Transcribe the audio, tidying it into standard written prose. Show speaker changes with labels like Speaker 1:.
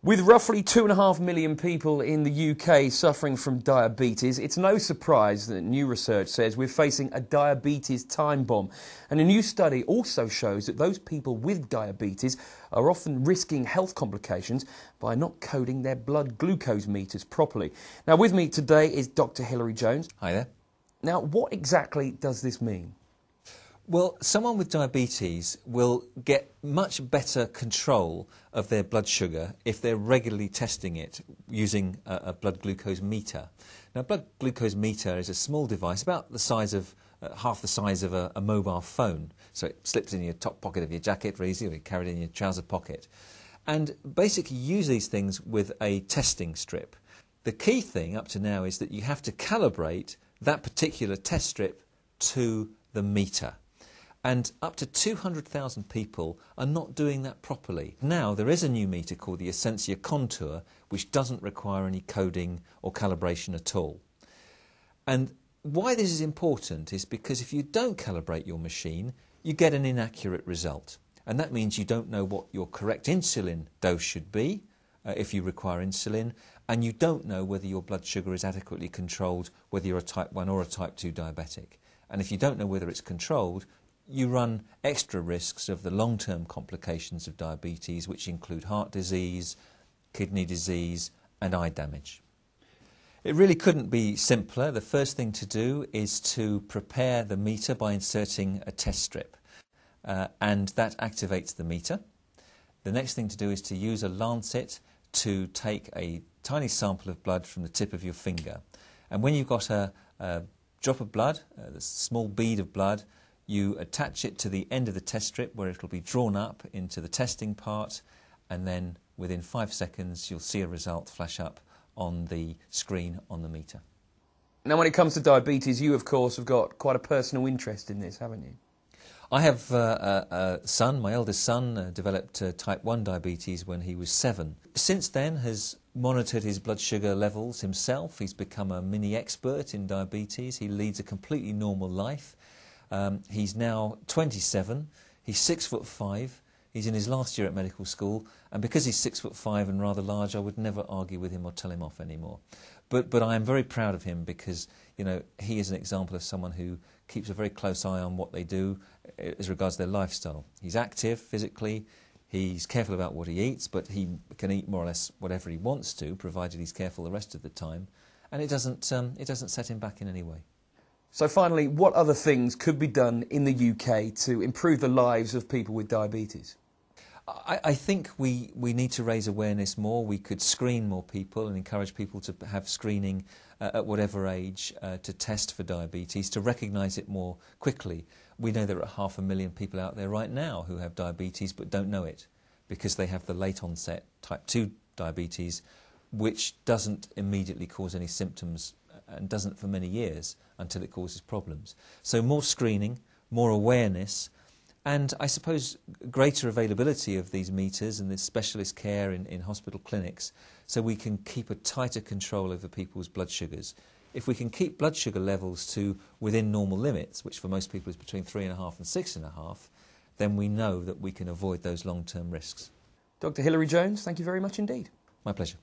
Speaker 1: With roughly 2.5 million people in the UK suffering from diabetes, it's no surprise that new research says we're facing a diabetes time bomb. And a new study also shows that those people with diabetes are often risking health complications by not coding their blood glucose meters properly. Now, with me today is Dr. Hilary Jones.
Speaker 2: Hi there.
Speaker 1: Now, what exactly does this mean?
Speaker 2: Well, someone with diabetes will get much better control of their blood sugar if they're regularly testing it using a blood glucose meter. Now, a blood glucose meter is a small device, about the size of, half the size of a mobile phone. So it slips in your top pocket of your jacket very easily, or you carry it in your trouser pocket. And basically use these things with a testing strip. The key thing up to now is that you have to calibrate that particular test strip to the meter. And up to 200,000 people are not doing that properly. Now, there is a new meter called the Essentia Contour, which doesn't require any coding or calibration at all. And why this is important is because if you don't calibrate your machine, you get an inaccurate result. And that means you don't know what your correct insulin dose should be, if you require insulin, and you don't know whether your blood sugar is adequately controlled, whether you're a type 1 or a type 2 diabetic. And if you don't know whether it's controlled, you run extra risks of the long-term complications of diabetes, which include heart disease, kidney disease and eye damage. It really couldn't be simpler. The first thing to do is to prepare the meter by inserting a test strip, and that activates the meter. The next thing to do is to use a lancet to take a tiny sample of blood from the tip of your finger. And when you've got a drop of blood, a small bead of blood, you attach it to the end of the test strip where it will be drawn up into the testing part, and then within 5 seconds you'll see a result flash up on the screen on the meter.
Speaker 1: Now, when it comes to diabetes, you of course have got quite a personal interest in this, haven't you?
Speaker 2: I have a son, my eldest son, developed type 1 diabetes when he was 7. Since then has monitored his blood sugar levels himself. He's become a mini expert in diabetes. He leads a completely normal life. He's now 27, he's 6'5", he's in his last year at medical school, and because he's 6'5" and rather large, I would never argue with him or tell him off anymore. But I am very proud of him because, you know, he is an example of someone who keeps a very close eye on what they do as regards their lifestyle. He's active physically, he's careful about what he eats, but he can eat more or less whatever he wants to, provided he's careful the rest of the time, and it doesn't set him back in any way.
Speaker 1: So finally, what other things could be done in the UK to improve the lives of people with diabetes?
Speaker 2: I think we need to raise awareness more. We could screen more people and encourage people to have screening at whatever age to test for diabetes, to recognise it more quickly. We know there are 500,000 people out there right now who have diabetes but don't know it because they have the late onset type 2 diabetes, which doesn't immediately cause any symptoms and doesn't for many years until it causes problems. So more screening, more awareness, and I suppose greater availability of these meters and this specialist care in hospital clinics, so we can keep a tighter control over people's blood sugars. If we can keep blood sugar levels to within normal limits, which for most people is between 3.5 and 6.5, then we know that we can avoid those long-term risks.
Speaker 1: Dr. Hilary Jones, thank you very much indeed.
Speaker 2: My pleasure.